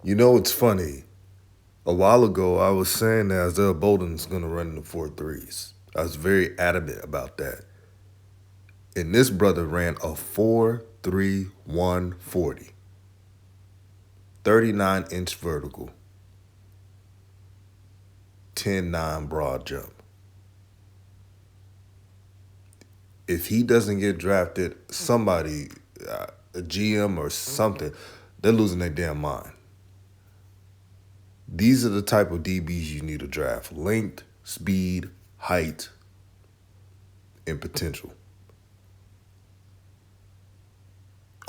You know, it's funny. A while ago, I was saying that Isaiah Bowden's going to run in the 4.3s. I was very adamant about that. And this brother ran a 4.3 140, 39-inch vertical, 10.9 broad jump. If he doesn't get drafted, somebody, a GM or something, they're losing their damn mind. These are the type of DBs you need to draft: length, speed, height, and potential.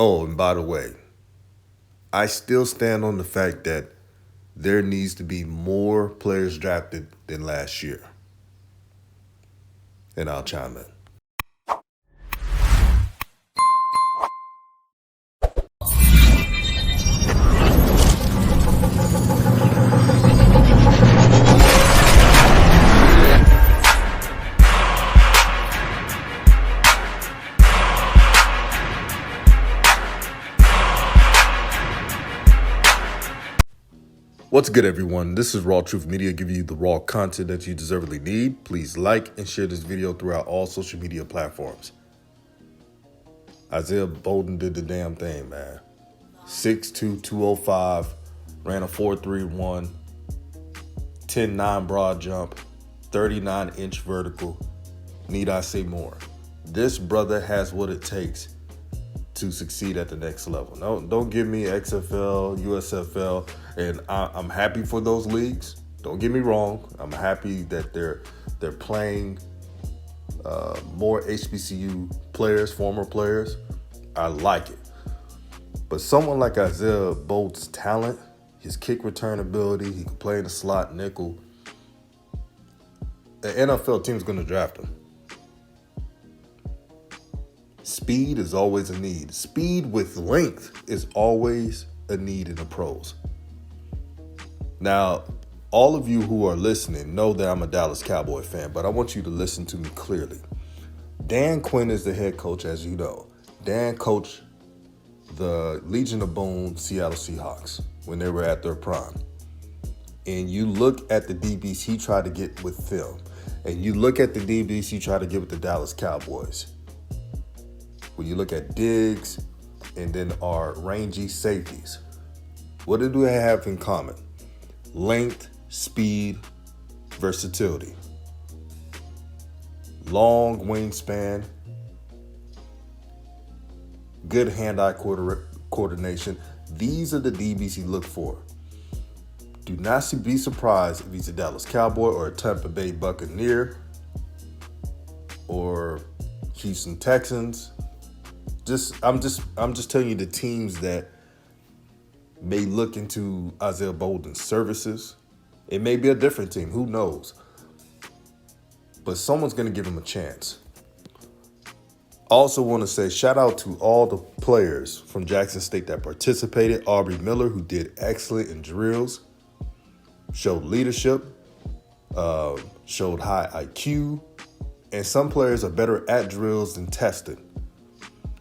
Oh, and by the way, I still stand on the fact that there needs to be more players drafted than last year. And I'll chime in. What's good, everyone? This is RawTruth Media, giving you the raw content that you deservedly need. Please like and share this video throughout all social media platforms. Isaiah Bowden did the damn thing, man. 6'2", 205, ran a 4.3 10.9 broad jump, 39-inch vertical. Need I say more? This brother has what it takes to succeed at the next level. No, don't give me XFL, USFL, and I'm happy for those leagues. Don't get me wrong. I'm happy that they're playing more HBCU players, former players. I like it. But someone like Isaiah Bowden's talent, his kick return ability, he can play in the slot, nickel. The NFL team's going to draft him. Speed is always a need. Speed with length is always a need in the pros. Now, all of you who are listening know that I'm a Dallas Cowboy fan, but I want you to listen to me clearly. Dan Quinn is the head coach, as you know. Dan coached the Legion of Boom Seattle Seahawks when they were at their prime. And you look at the DBs he tried to get with them, and you look at the DBs he tried to get with the Dallas Cowboys. When you look at Diggs and then our rangy safeties, what do they have in common? Length, speed, versatility. Long wingspan, good hand-eye coordination. These are the DBs you look for. Do not be surprised if he's a Dallas Cowboy or a Tampa Bay Buccaneer or Houston Texans. I'm just telling you the teams that may look into Isaiah Bowden's services. It may be a different team, who knows? But someone's going to give him a chance. Also want to say shout out to all the players from Jackson State that participated. Aubrey Miller, who did excellent in drills, showed leadership, showed high IQ, and some players are better at drills than testing.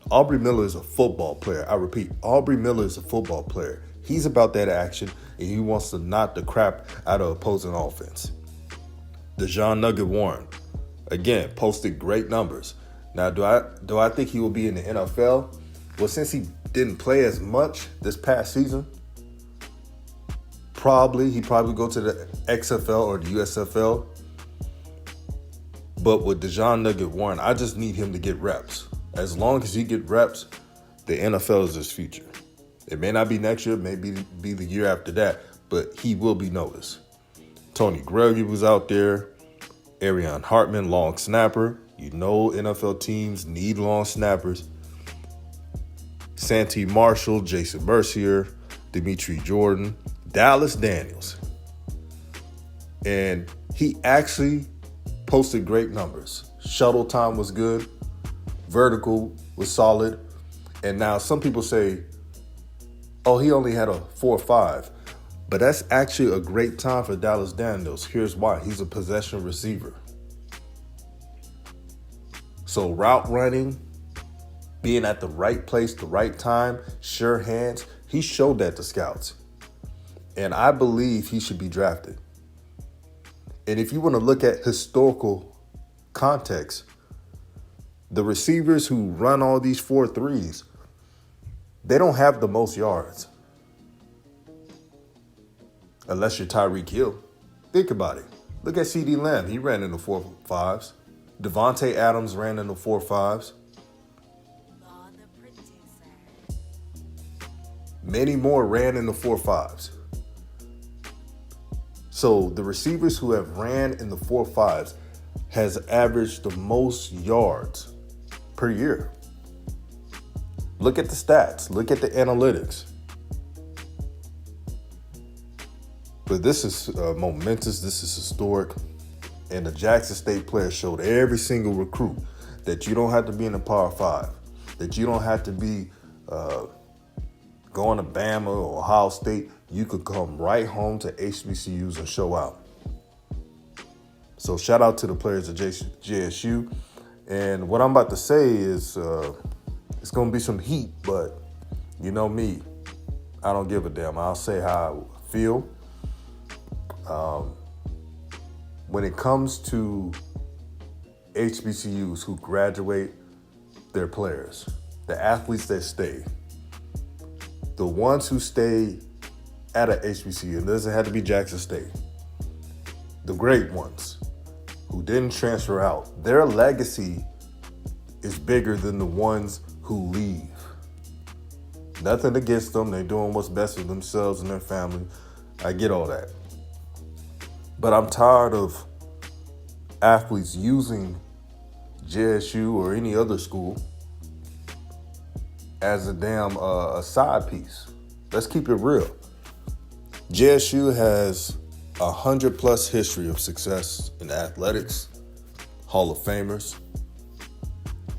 Aubrey Miller is a football player. I repeat, Aubrey Miller is a football player. He's about that action, and he wants to knock the crap out of opposing offense. Dejon Nugget Warren, again, posted great numbers. Now, do I think he will be in the NFL? Well, since he didn't play as much this past season, he probably go to the XFL or the USFL. But with Dejon Nugget Warren, I just need him to get reps. As long as he get reps, the NFL is his future. It may not be next year, maybe be the year after that, but he will be noticed. Tony Gregory was out there. Arian Hartman, long snapper. You know NFL teams need long snappers. Santee Marshall, Jason Mercier, Dimitri Jordan, Dallas Daniels. And he actually posted great numbers. Shuttle time was good. Vertical was solid. And now some people say, oh, he only had a 4.5. But that's actually a great time for Dallas Daniels. Here's why. He's a possession receiver. So route running, being at the right place, the right time, sure hands, he showed that to scouts. And I believe he should be drafted. And if you want to look at historical context, the receivers who run all these 4.3s, they don't have the most yards. Unless you're Tyreek Hill. Think about it. Look at CeeDee Lamb. He ran in the 4.5s. Devonte Adams ran in the 4.5s. Many more ran in the 4.5s. So the receivers who have ran in the 4.5s has averaged the most yards per year. Look at the stats. Look at the analytics. But this is momentous. This is historic. And the Jackson State players showed every single recruit that you don't have to be in the Power 5, that you don't have to be going to Bama or Ohio State. You could come right home to HBCUs and show out. So shout out to the players at JSU. And what I'm about to say is it's going to be some heat, but you know me, I don't give a damn. I'll say how I feel. When it comes to HBCUs who graduate their players, the athletes that stay, the ones who stay at a HBCU, it doesn't have to be Jackson State, the great ones who didn't transfer out, their legacy is bigger than the ones who leave. Nothing against them. They're doing what's best for themselves and their family. I get all that. But I'm tired of athletes using JSU or any other school as a damn a side piece. Let's keep it real. JSU has 100+ history of success in athletics, Hall of Famers,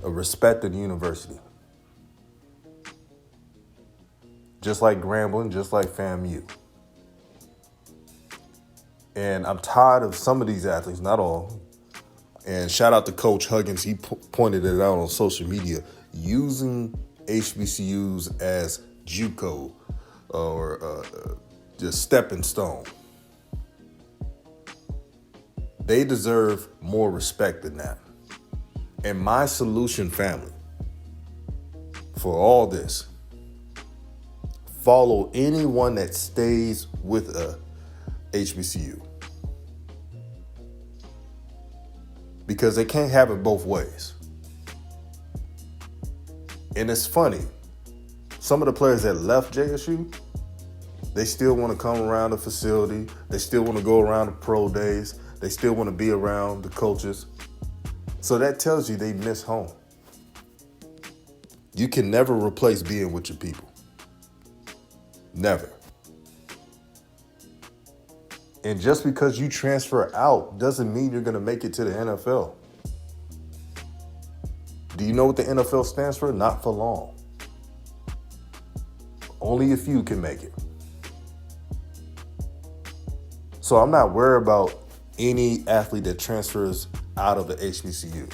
a respected university. Just like Grambling, just like FAMU. And I'm tired of some of these athletes, not all. And shout out to Coach Huggins. He pointed it out on social media, using HBCUs as JUCO or just stepping stone. They deserve more respect than that. And my solution, family, for all this, follow anyone that stays with a HBCU. Because they can't have it both ways. And it's funny, some of the players that left JSU, they still want to come around the facility. They still want to go around the pro days. They still want to be around the coaches. So that tells you they miss home. You can never replace being with your people. Never. And just because you transfer out doesn't mean you're going to make it to the NFL. Do you know what the NFL stands for? Not for long. Only a few can make it. So I'm not worried about any athlete that transfers out of the HBCU.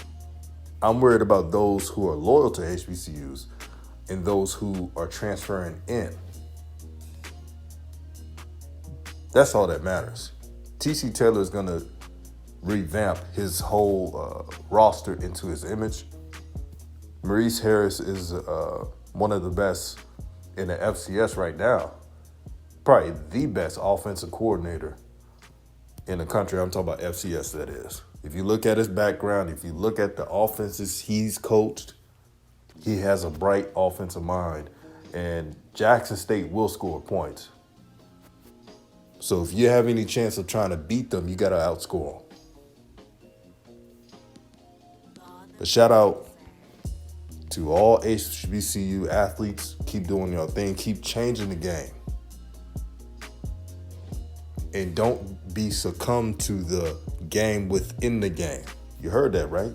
I'm worried about those who are loyal to HBCUs and those who are transferring in. That's all that matters. TC Taylor is going to revamp his whole roster into his image. Maurice Harris is one of the best in the FCS right now. Probably the best offensive coordinator in the country. I'm talking about FCS, that is. If you look at his background, if you look at the offenses he's coached, he has a bright offensive mind. And Jackson State will score points. So if you have any chance of trying to beat them, you got to outscore them. But shout out to all HBCU athletes. Keep doing your thing. Keep changing the game. And don't be succumbed to the game within the game. You heard that, right?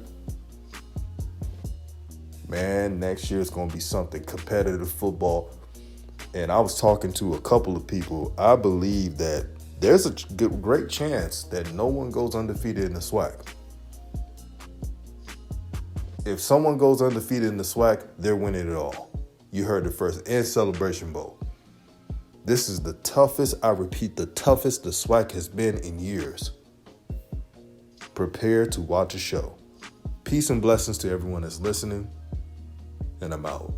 Man, next year is going to be something. Competitive football. And I was talking to a couple of people. I believe that there's a great chance that no one goes undefeated in the SWAC. If someone goes undefeated in the SWAC, they're winning it all. You heard it first. And Celebration Bowl. This is the toughest, I repeat, the toughest the SWAC has been in years. Prepare to watch a show. Peace and blessings to everyone that's listening, and I'm out.